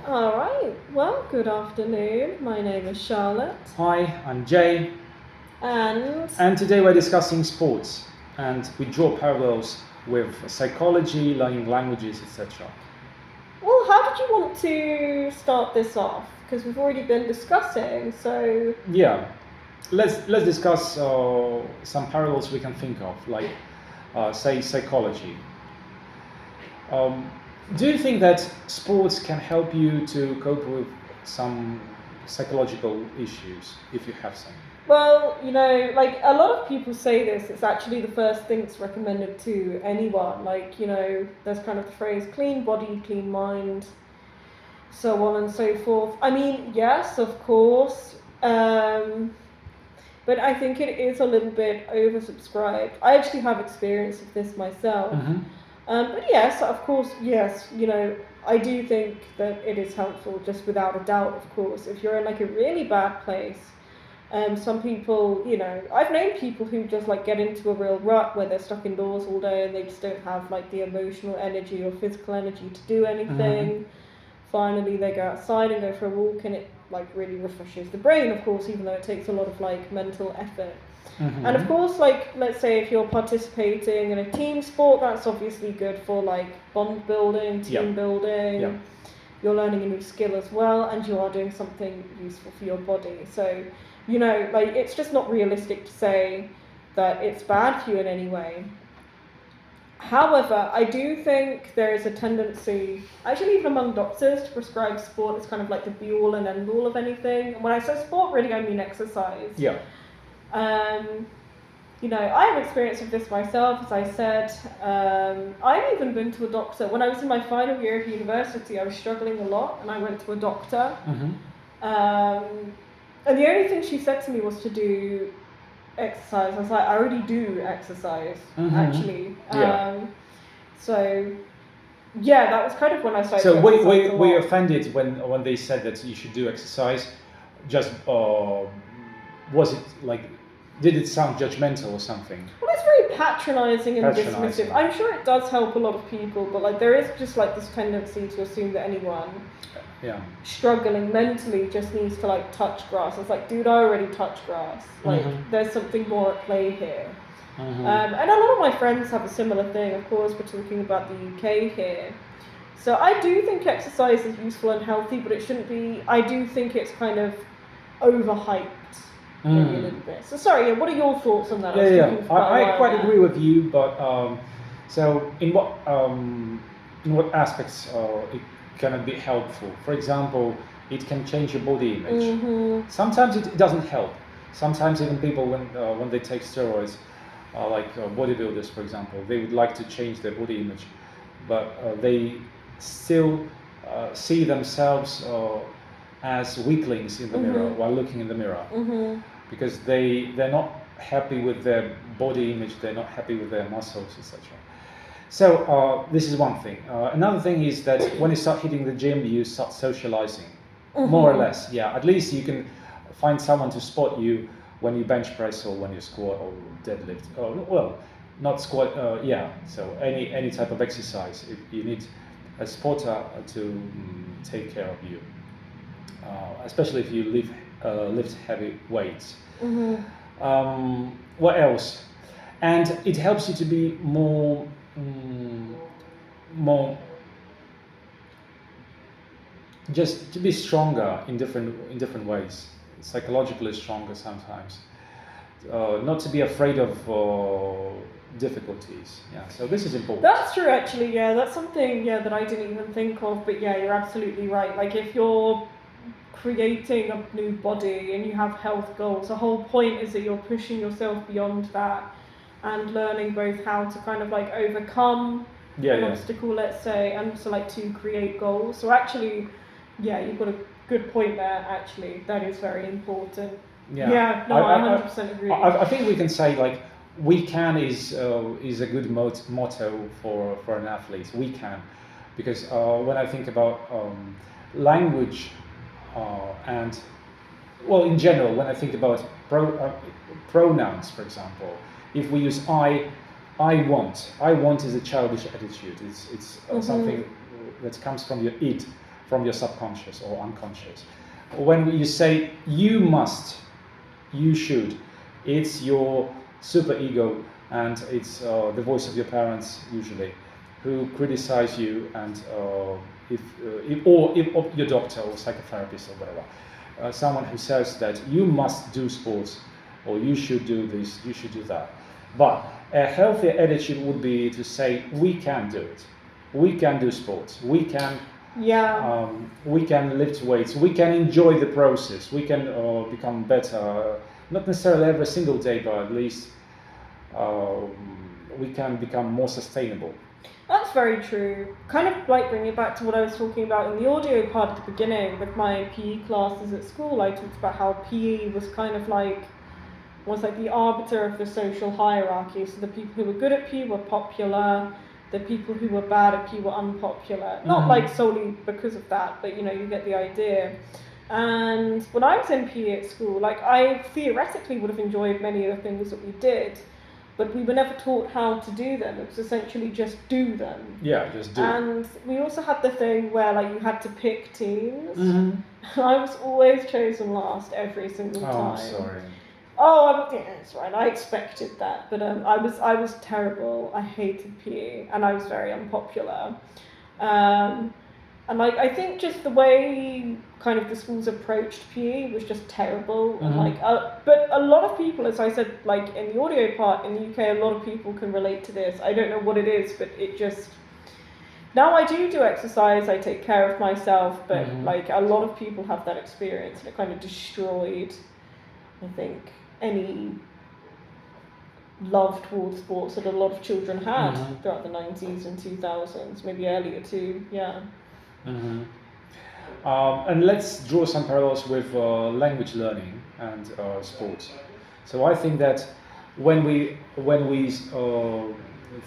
All right. Well, good afternoon. My name is Charlotte, Hi, I'm Jay, and and today we're discussing sports, and we draw parallels with psychology, learning languages, etc. well, how did you want to start this off? Because we've already been discussing. So, Yeah, let's discuss some parallels we can think of, like say psychology. Do you think that sports can help you to cope with some psychological issues if you have some? well, like a lot of people say this. It's actually the first thing that's recommended to anyone. Like, there's kind of the phrase "clean body, clean mind," so on and so forth. I mean, yes, of course. But I think it is a little bit oversubscribed. I actually have experience of this myself. But yes, of course, yes, I do think that it is helpful, just without a doubt, of course. If you're in like a really bad place, some people, I've known people who just like get into a real rut where they're stuck indoors all day and they just don't have like the emotional energy or physical energy to do anything. Finally, they go outside and go for a walk, and it like really refreshes the brain, of course, even though it takes a lot of like mental effort. And of course, like, let's say if you're participating in a team sport, that's obviously good for like bond building, team building. Yeah. You're learning a new skill as well, and you are doing something useful for your body. So, like, it's just not realistic to say that it's bad for you in any way. However, I do think there is a tendency, actually even among doctors, to prescribe sport as kind of like the be-all and end-all of anything. And when I say sport, really I mean exercise. Yeah. I have experience of this myself, as I said. I've even been to a doctor. When I was in my final year of university, I was struggling a lot, and I went to a doctor. And the only thing she said to me was to do exercise. I was like, I already do exercise, actually. So, yeah, that was kind of when I started So to were exercise a you lot. offended when they said that you should do exercise? Just was it like, did it sound judgmental or something? Well, it's very patronising and Patronising. dismissive. I'm sure it does help a lot of people, but like there is just like this tendency to assume that anyone struggling mentally just needs to like touch grass. It's like, dude, I already touch grass. Like there's something more at play here. And a lot of my friends have a similar thing. Of course, we're talking about the UK here. So I do think exercise is useful and healthy, but it shouldn't be. I do think it's kind of overhyped. Maybe a little bit. So sorry, what are your thoughts on that? I quite agree with you, but so in what aspects it can be helpful? For example, it can change your body image. Sometimes it doesn't help. Sometimes even people when they take steroids, like bodybuilders, for example, they would like to change their body image, but they still see themselves as weaklings in the mirror while looking in the mirror, because they're not happy with their body image, they're not happy with their muscles, etc. So this is one thing. Another thing is that when you start hitting the gym, you start socializing, more or less. Yeah, at least you can find someone to spot you when you bench press or when you squat or deadlift. Well, not squat. So any type of exercise, if you need a spotter to take care of you, especially if you lift heavy weights. What else? And it helps you to be more just to be stronger in different ways, psychologically stronger sometimes, not to be afraid of difficulties. Yeah, so this is important. That's true, actually. Yeah, that's something that I didn't even think of. But yeah, you're absolutely right. Like if you're creating a new body and you have health goals, the whole point is that you're pushing yourself beyond that and learning both how to kind of like overcome an obstacle, let's say, and also like to create goals. So actually, yeah, you've got a good point there. Actually, that is very important. I 100% agree. I think we can say like we can is a good motto for an athlete. We can, because when I think about language and well, in general, when I think about pronouns, for example, if we use I want is a childish attitude. It's something that comes from your id. from your subconscious or unconscious. When you say you must, you should, it's your super ego, and it's the voice of your parents usually, who criticize you, and if your doctor or psychotherapist or whatever, someone who says that you must do sports, or you should do this, you should do that. But a healthier attitude would be to say we can do it, we can do sports, we can lift weights, we can enjoy the process, we can become better, not necessarily every single day, but at least we can become more sustainable. That's very true. Kind of like bringing it back to what I was talking about in the audio part at the beginning with my PE classes at school. I talked about how PE was kind of like, was like the arbiter of the social hierarchy. So the people who were good at PE were popular, the people who were bad at PE were unpopular. Not like solely because of that, but you get the idea. And when I was in PE at school, like I theoretically would have enjoyed many of the things that we did, but we were never taught how to do them. It was essentially just do them. Yeah, just do. And we also had the thing where like you had to pick teams. I was always chosen last every single time. Oh, I'm sorry. Oh, yeah, it's right. I expected that, but I was terrible. I hated PE, and I was very unpopular. And like I think just the way kind of the schools approached PE was just terrible. And like, but a lot of people, as I said, like in the audio part in the UK, a lot of people can relate to this. I don't know what it is, but it just. Now I do exercise. I take care of myself, but like a lot of people have that experience, and it kind of destroyed, I think, any love towards sports that a lot of children had throughout the 90s and 2000s, maybe earlier too. Yeah. And let's draw some parallels with language learning and sports. So I think that when we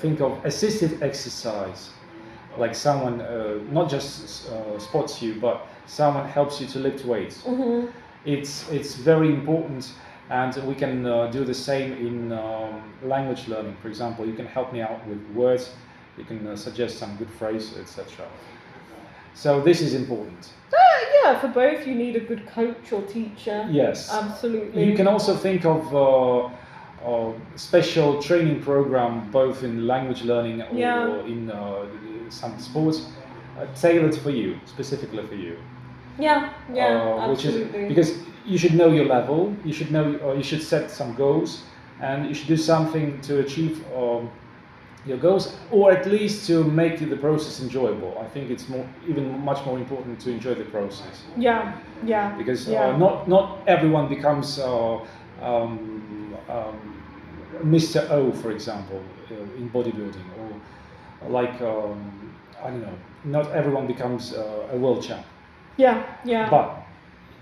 think of assisted exercise, like someone not just spots you, but someone helps you to lift weights, it's very important. And we can do the same in language learning. For example, you can help me out with words, you can suggest some good phrase, etc. So this is important. Yeah, for both you need a good coach or teacher. Yes. Absolutely. You can also think of special training program, both in language learning or in some sports, tailored for you, specifically for you. Yeah, absolutely. Because you should know your level, you should know, you should set some goals, and you should do something to achieve your goals, or at least to make the process enjoyable. I think it's much more important to enjoy the process. Yeah. Because not everyone becomes Mr. O, for example, in bodybuilding, or like I don't know. Not everyone becomes a world champ. Yeah. But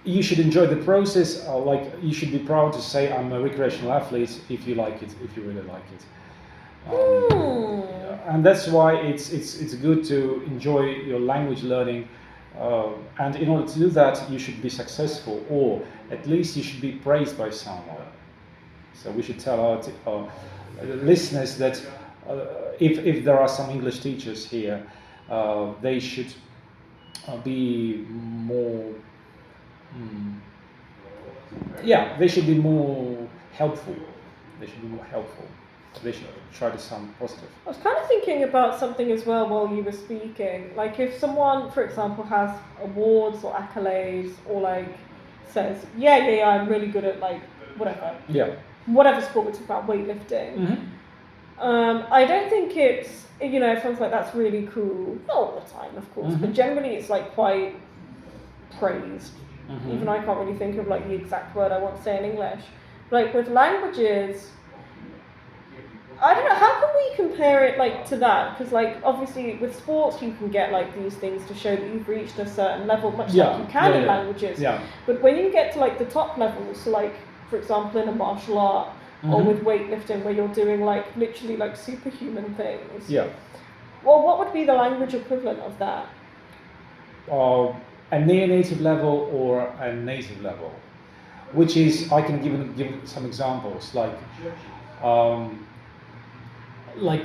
you should enjoy the process. Like you should be proud to say, "I'm a recreational athlete." If you like it, if you really like it. And that's why it's good to enjoy your language learning, and in order to do that you should be successful, or at least you should be praised by someone. So we should tell our listeners that if there are some English teachers here, they should be more they should be more helpful. They should try to sound positive. I was kind of thinking about something as well while you were speaking. Like if someone, for example, has awards or accolades, or like says, yeah, I'm really good at like whatever sport, it's about weightlifting. I don't think it's, everyone's like, that's really cool. Not all the time, of course, but generally it's like quite praised. Even I can't really think of like the exact word I want to say in English. Like with languages, I don't know, how can we compare it like to that? Because like obviously with sports you can get like these things to show that you've reached a certain level, much like you can in languages. But when you get to like the top levels, so like for example in a martial art or with weightlifting, where you're doing like literally like superhuman things. Well, what would be the language equivalent of that? A near-native level or a native level, which is, I can give some examples, like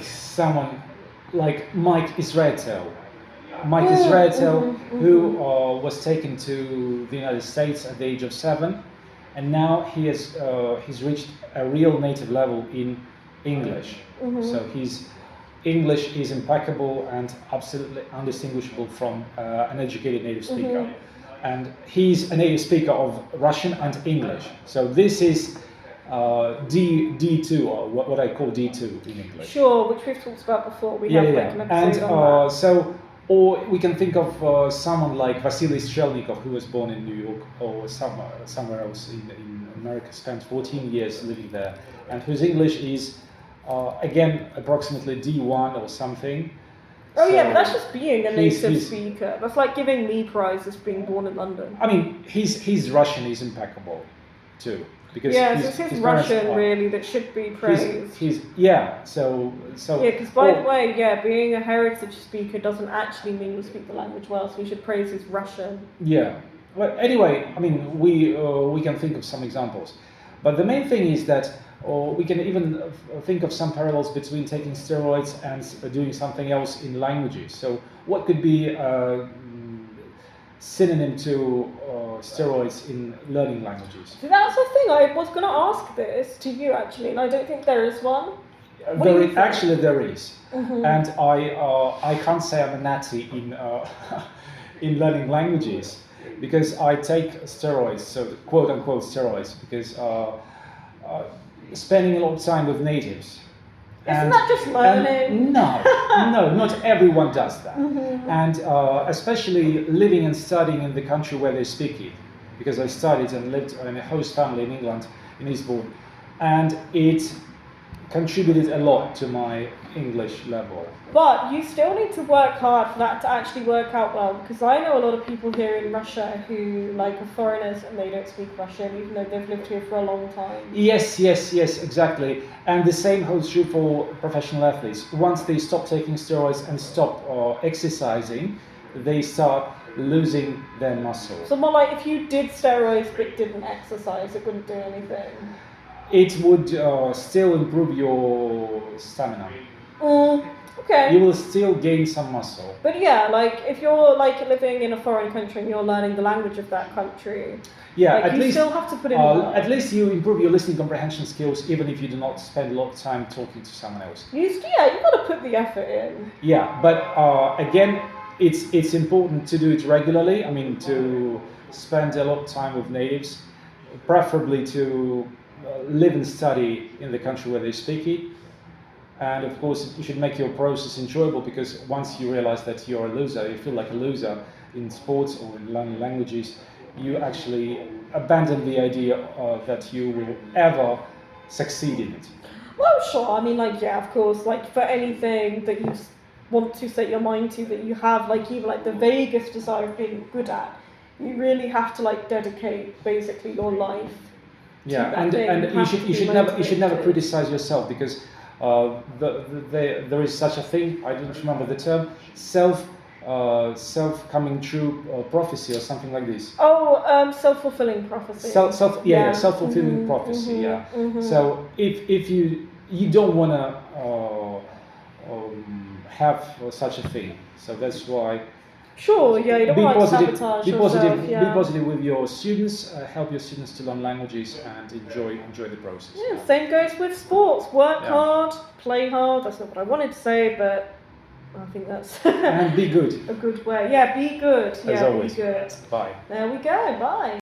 someone like Mike Israetel. Michael Zretel, who was taken to the United States at the age of 7, and now he's reached a real native level in English. So his English is impeccable and absolutely undistinguishable from an educated native speaker. And he's a native speaker of Russian and English. So this is D2, or what I call D2 in English. Sure, which we've talked about before. We have like an episode on that. So, or we can think of someone like Vasily Strelnikov, who was born in New York or somewhere else in America, spent 14 years living there, and whose English is, again, approximately D1 or something. Oh yeah, but that's just being a native speaker. That's like giving me prizes for being born in London. I mean, his Russian is impeccable, too. Because it's his Russian really that should be praised. So because by the way, being a heritage speaker doesn't actually mean you speak the language well. So we should praise his Russian. Yeah. Well, anyway, I mean, we can think of some examples, but the main thing is that we can even think of some parallels between taking steroids and doing something else in languages. So what could be synonym to steroids in learning languages? So that's the thing. I was going to ask this to you actually, and I don't think there is one. There is, and I can't say I'm a natty in learning languages because I take steroids, so quote unquote steroids, because spending a lot of time with natives. Isn't that just learning? No, not everyone does that. And especially living and studying in the country where they speak it, because I studied and lived in a host family in England, in Eastbourne, and it contributed a lot to my English level. But you still need to work hard for that to actually work out well, because I know a lot of people here in Russia who are foreigners and they don't speak Russian even though they've lived here for a long time. Yes, exactly. And the same holds true for professional athletes. Once they stop taking steroids and stop exercising, they start losing their muscle. So more like if you did steroids but didn't exercise, it wouldn't do anything. It would still improve your stamina. Okay. You will still gain some muscle. But yeah, if you're living in a foreign country and you're learning the language of that country, at you least, still have to put in work. At least you improve your listening comprehension skills, even if you do not spend a lot of time talking to someone else. You've got to put the effort in. Yeah, but again, it's important to do it regularly. I mean, to spend a lot of time with natives, preferably to live and study in the country where they speak it. And of course, you should make your process enjoyable, because once you realize that you're a loser, you feel like a loser in sports or in learning languages, you actually abandon the idea that you will ever succeed in it. Well, sure. I mean, of course, for anything that you want to set your mind to, that you have, even the vaguest desire of being good at, you really have to, dedicate basically your life. Yeah, and you should never criticize yourself, because there is such a thing, I don't remember the term, self coming true prophecy or something like this. Oh, self-fulfilling prophecy. Self-fulfilling prophecy. Yeah. So if you don't want to have such a thing, so that's why. Sure, you don't want to sabotage yourself. Be positive with your students. Help your students to learn languages and enjoy the process. Yeah, same goes with sports. Work hard, play hard. That's not what I wanted to say, but I think that's and be good. A good way. Yeah, be good. As always. Be good. Bye. There we go. Bye.